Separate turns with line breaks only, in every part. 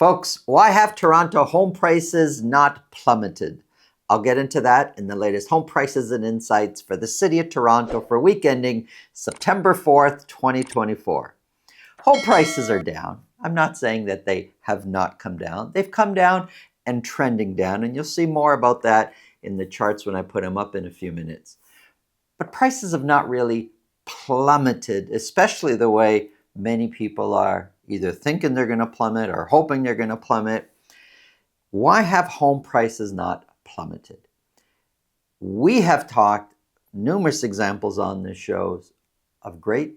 Folks, why have Toronto home prices not plummeted? I'll get into that in the latest home prices and insights for the city of Toronto for week ending September 4th, 2024. Home prices are down. I'm not saying that they have not come down. They've come down and trending down, and you'll see more about that in the charts when I put them up in a few minutes. But prices have not really plummeted, especially the way many people are either thinking they're going to plummet or hoping they're going to plummet. Why have home prices not plummeted? We have talked numerous examples on this show of great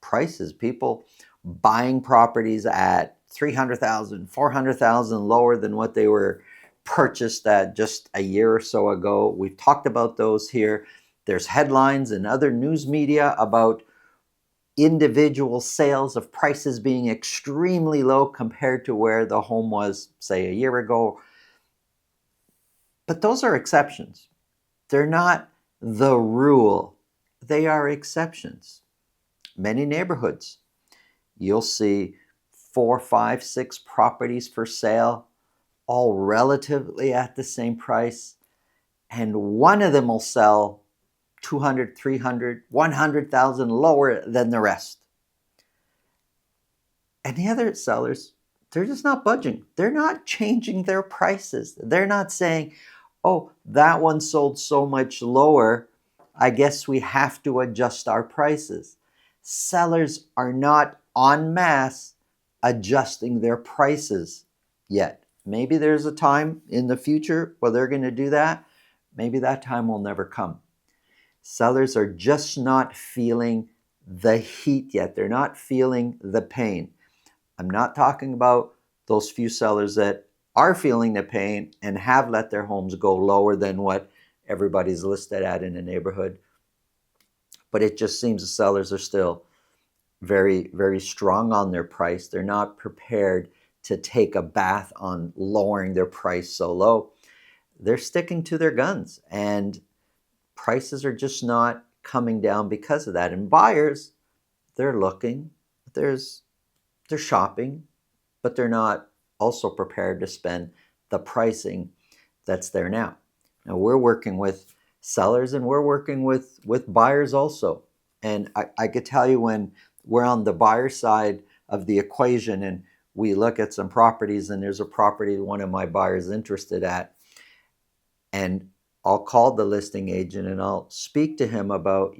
prices, people buying properties at $300,000, $400,000 lower than what they were purchased at just a year or so ago. We've talked about those here. There's headlines in other news media about individual sales of prices being extremely low compared to where the home was, say, a year ago. But those are exceptions. They're not the rule. They are exceptions. Many neighborhoods, you'll see 4, 5, 6 properties for sale, all relatively at the same price, and one of them will sell 200, 300, 100,000 lower than the rest. And the other sellers, they're just not budging. They're not changing their prices. They're not saying, oh, that one sold so much lower, I guess we have to adjust our prices. Sellers are not en masse adjusting their prices yet. Maybe there's a time in the future where they're going to do that. Maybe that time will never come. Sellers are just not feeling the heat yet. They're not feeling the pain. I'm not talking about those few sellers that are feeling the pain and have let their homes go lower than what everybody's listed at in a neighborhood. But it just seems the sellers are still very, very strong on their price. They're not prepared to take a bath on lowering their price so low. They're sticking to their guns, and prices are just not coming down because of that. And buyers, they're looking, they're shopping, but they're not also prepared to spend the pricing that's there now. Now, we're working with sellers and we're working with buyers also. And I could tell you, when we're on the buyer side of the equation and we look at some properties, and there's a property one of my buyers is interested at, and I'll call the listing agent and I'll speak to him about,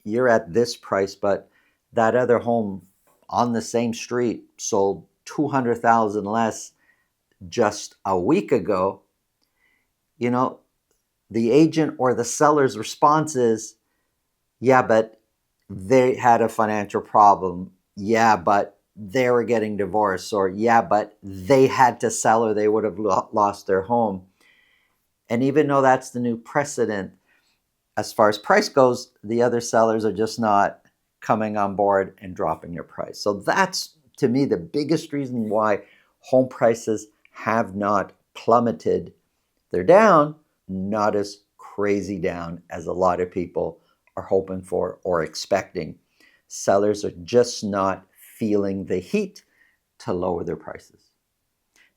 you're at this price, but that other home on the same street sold 200,000 less just a week ago. The agent or the seller's response is, yeah, but they had a financial problem. Yeah, but they were getting divorced. Or yeah, but they had to sell or they would have lost their home. And even though that's the new precedent, as far as price goes, the other sellers are just not coming on board and dropping their price. So that's, to me, the biggest reason why home prices have not plummeted. They're down, not as crazy down as a lot of people are hoping for or expecting. Sellers are just not feeling the heat to lower their prices.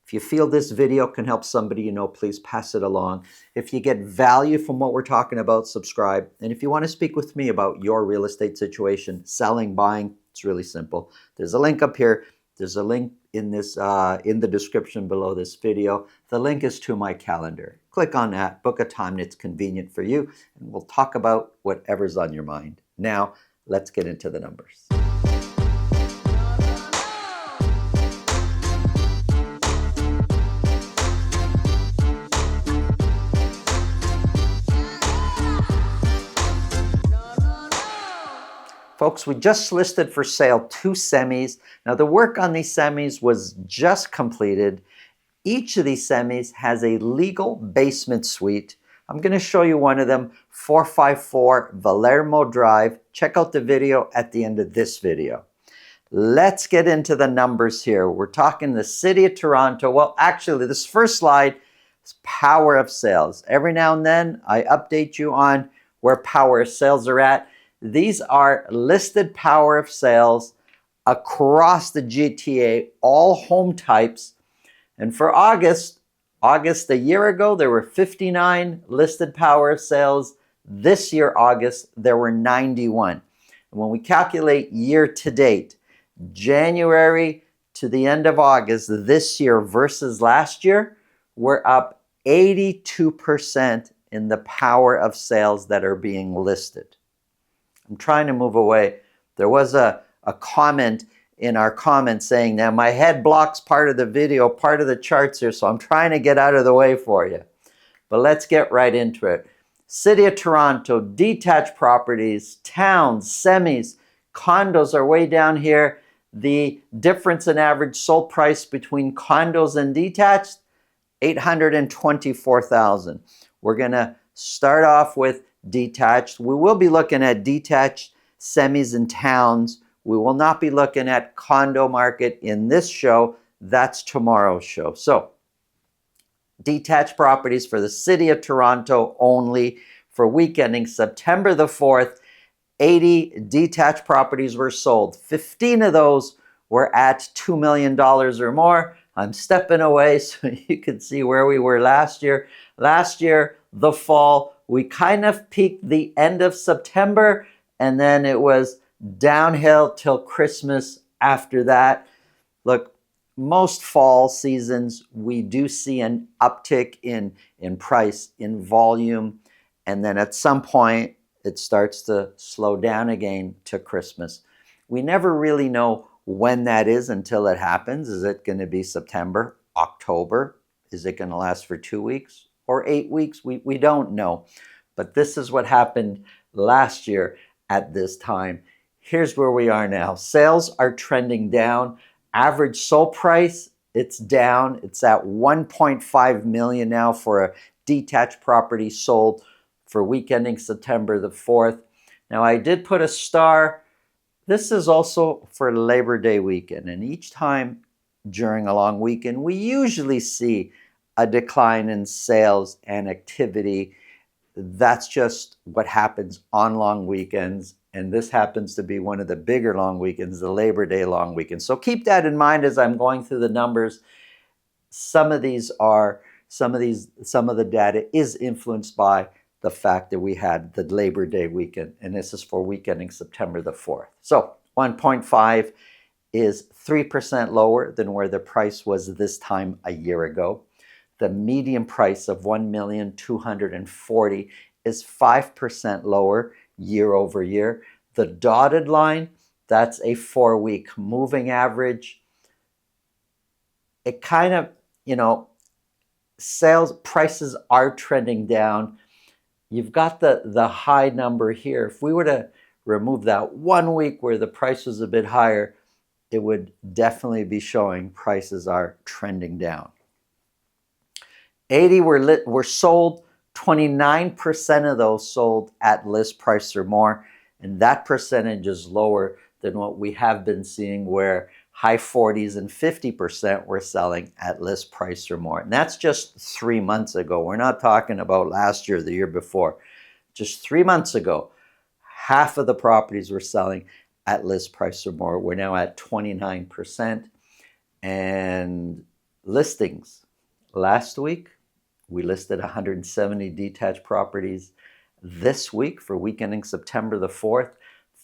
If you feel this video can help somebody you know, please pass it along. If you get value from what we're talking about, subscribe. And if you want to speak with me about your real estate situation, selling, buying, it's really simple. There's a link up here. There's a link in the description below this video. The link is to my calendar. Click on that, book a time that's convenient for you, and we'll talk about whatever's on your mind. Now, let's get into the numbers. Folks, we just listed for sale 2 semis. Now, the work on these semis was just completed. Each of these semis has a legal basement suite. I'm going to show you one of them, 454 Valermo Drive. Check out the video at the end of this video. Let's get into the numbers here. We're talking the city of Toronto. Well, actually, this first slide is power of sales. Every now and then, I update you on where power of sales are at. These are listed power of sales across the GTA, all home types And for August a year ago, there were 59 listed power sales. This year, August, there were 91. And when we calculate year to date, January to the end of August this year versus last year, we're up 82% in the power of sales that are being listed. I'm trying to move away. There was a comment in our comments saying, now my head blocks part of the video, part of the charts here, so I'm trying to get out of the way for you. But let's get right into it. City of Toronto, detached properties, towns, semis, condos are way down here. The difference in average sold price between condos and detached, $824,000. We're going to start off with detached. We will be looking at detached semis and towns. We will not be looking at condo market in this show. That's tomorrow's show. So, detached properties for the City of Toronto only for week ending September the 4th. 80 detached properties were sold. 15 of those were at $2 million or more. I'm stepping away so you can see where we were last year. Last year, the fall, we kind of peaked the end of September, and then it was downhill till Christmas after that. Look, most fall seasons, we do see an uptick in price, in volume, and then at some point, it starts to slow down again to Christmas. We never really know when that is until it happens. Is it going to be September, October? Is it going to last for 2 weeks or 8 weeks? We don't know. But this is what happened last year at this time. Here's where we are now. Sales are trending down. Average sold price, it's down. It's at $1.5 million now for a detached property sold for week ending September the 4th. Now, I did put a star. This is also for Labor Day weekend. And each time during a long weekend, we usually see a decline in sales and activity. That's just what happens on long weekends. And this happens to be one of the bigger long weekends, the Labor Day long weekend. So keep that in mind as I'm going through the numbers. Some of the data is influenced by the fact that we had the Labor Day weekend, and this is for week ending September the 4th. So 1.5 is 3% lower than where the price was this time a year ago. The median price of $1,240,000 is 5% lower year over year. The dotted line, that's a 4-week moving average. It kind of, sales prices are trending down. You've got the high number here. If we were to remove that 1 week where the price was a bit higher, it would definitely be showing prices are trending down. 80 were sold. 29% of those sold at list price or more. And that percentage is lower than what we have been seeing, where high 40s and 50% were selling at list price or more. And that's just 3 months ago. We're not talking about last year, the year before. Just 3 months ago, half of the properties were selling at list price or more. We're now at 29%. And listings, last week, we listed 170 detached properties. This week, for week ending September the 4th,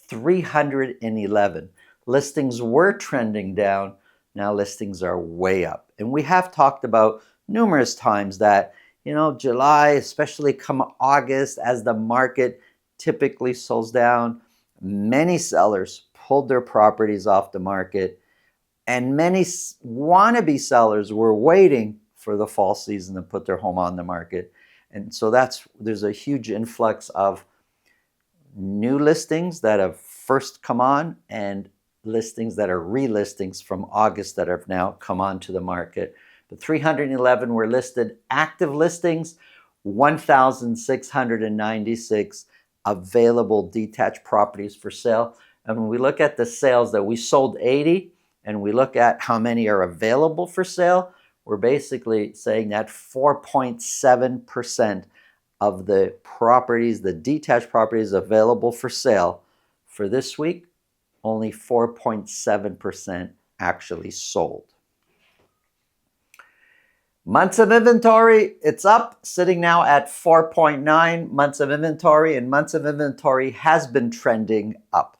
311. Listings were trending down. Now listings are way up. And we have talked about numerous times that, July, especially come August, as the market typically slows down, many sellers pulled their properties off the market, and many wannabe sellers were waiting for the fall season to put their home on the market. And so there's a huge influx of new listings that have first come on and listings that are relistings from August that have now come onto the market. But 311 were listed. Active listings, 1,696 available detached properties for sale. And when we look at the sales that we sold 80, and we look at how many are available for sale, we're basically saying that 4.7% of the properties, the detached properties available for sale for this week, only 4.7% actually sold. Months of inventory, it's up, sitting now at 4.9 months of inventory, and months of inventory has been trending up.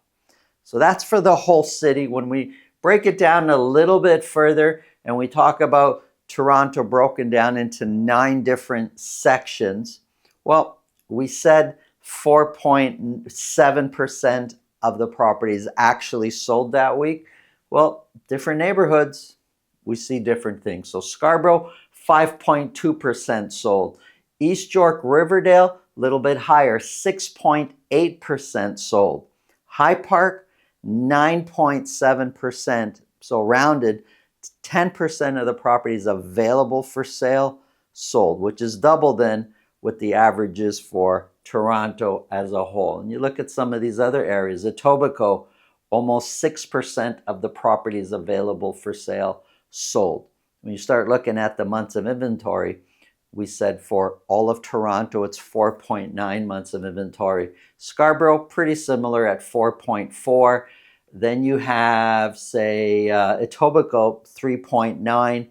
So that's for the whole city. When we break it down a little bit further and we talk about Toronto broken down into 9 different sections, well, we said 4.7% of the properties actually sold that week. Well, different neighborhoods, we see different things. So Scarborough, 5.2% sold. East York, Riverdale, a little bit higher, 6.8% sold. High Park, 9.7%, so rounded, 10% of the properties available for sale sold, which is double than what the average is for Toronto as a whole. And you look at some of these other areas, Etobicoke, almost 6% of the properties available for sale sold. When you start looking at the months of inventory, we said for all of Toronto, it's 4.9 months of inventory. Scarborough, pretty similar at 4.4. Then you have, say, Etobicoke, 3.9.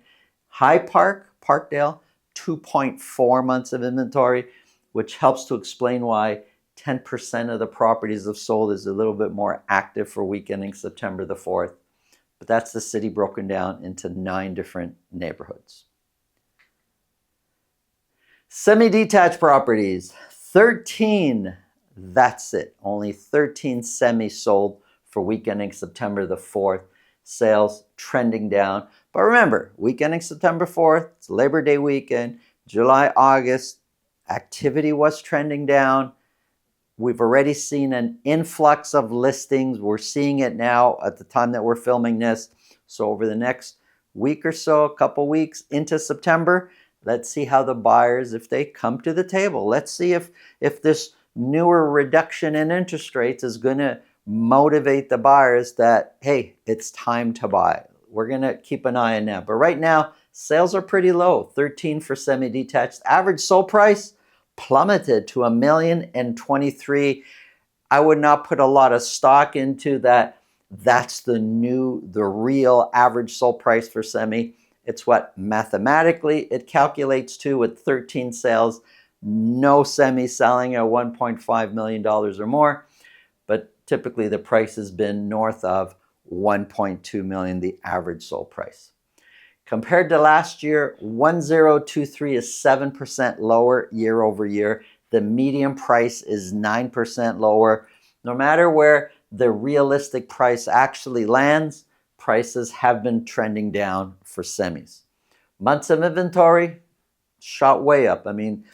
High Park, Parkdale, 2.4 months of inventory, which helps to explain why 10% of the properties have sold is a little bit more active for week ending September the 4th. But that's the city broken down into 9 different neighborhoods. Semi-detached properties, 13. That's it. Only 13 semi sold for week ending September the 4th. Sales trending down. But remember, week ending September 4th, it's Labor Day weekend, July, August, activity was trending down. We've already seen an influx of listings. We're seeing it now at the time that we're filming this. So over the next week or so, a couple weeks into September, let's see how the buyers, if they come to the table. Let's see if this newer reduction in interest rates is going to motivate the buyers that, hey, it's time to buy. We're going to keep an eye on that. But right now, sales are pretty low. 13 for semi-detached. Average sold price plummeted to $1,023,000. I would not put a lot of stock into that. That's the real average sold price for semi. It's what mathematically it calculates to with 13 sales. No semi selling at $1.5 million or more, but typically the price has been north of $1.2 million, the average sold price. Compared to last year, 1023 is 7% lower year over year. The median price is 9% lower. No matter where the realistic price actually lands, prices have been trending down for semis. Months of inventory shot way up. I mean,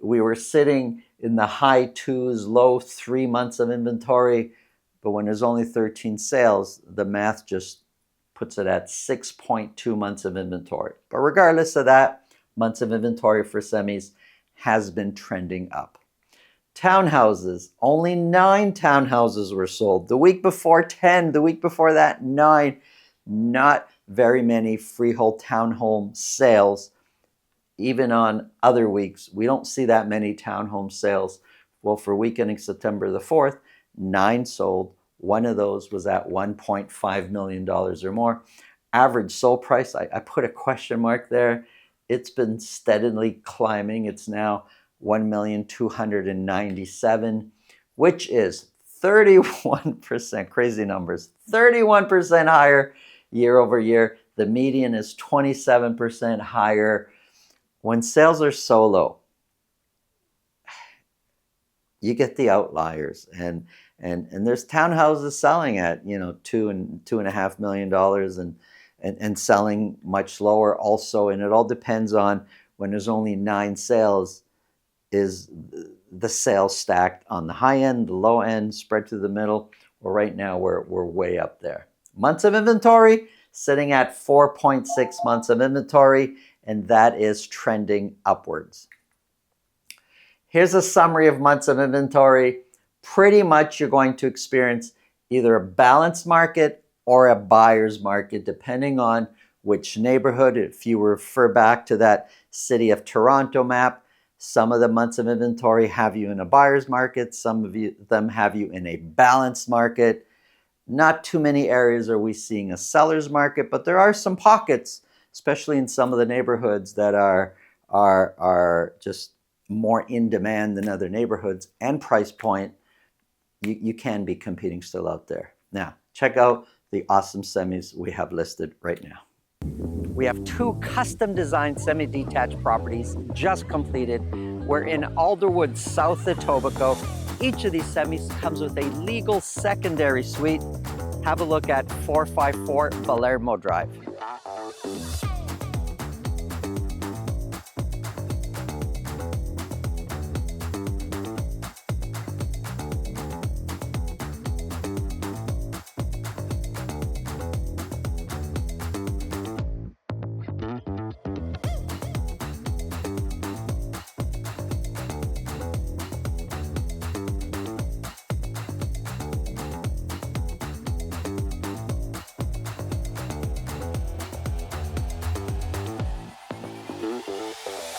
we were sitting in the high 2s, low 3 months of inventory, but when there's only 13 sales, the math just puts it at 6.2 months of inventory. But regardless of that, months of inventory for semis has been trending up. Townhouses, only 9 townhouses were sold. The week before, 10. The week before that, 9. Not very many freehold townhome sales. Even on other weeks, we don't see that many townhome sales. Well, for week ending September the 4th, 9 sold. One of those was at $1.5 million or more. Average sold price, I put a question mark there. It's been steadily climbing. It's now $1,297,000, which is 31%, crazy numbers, 31% higher year over year. The median is 27% higher. When sales are so low, you get the outliers, and there's townhouses selling at $2.5 million and selling much lower also. And it all depends on, when there's only 9 sales, is the sales stacked on the high end, the low end, spread to the middle? Well, right now we're way up there. Months of inventory sitting at 4.6 months of inventory, and that is trending upwards. Here's a summary of months of inventory. Pretty much you're going to experience either a balanced market or a buyer's market, depending on which neighborhood. If you refer back to that City of Toronto map, some of the months of inventory have you in a buyer's market. Some of them have you in a balanced market. Not too many areas are we seeing a seller's market, but there are some pockets, especially in some of the neighborhoods that are just more in demand than other neighborhoods, and price point, you can be competing still out there. Now, check out the awesome semis we have listed right now. We have 2 custom designed semi-detached properties just completed. We're in Alderwood, South Etobicoke. Each of these semis comes with a legal secondary suite. Have a look at 454 Palermo Drive.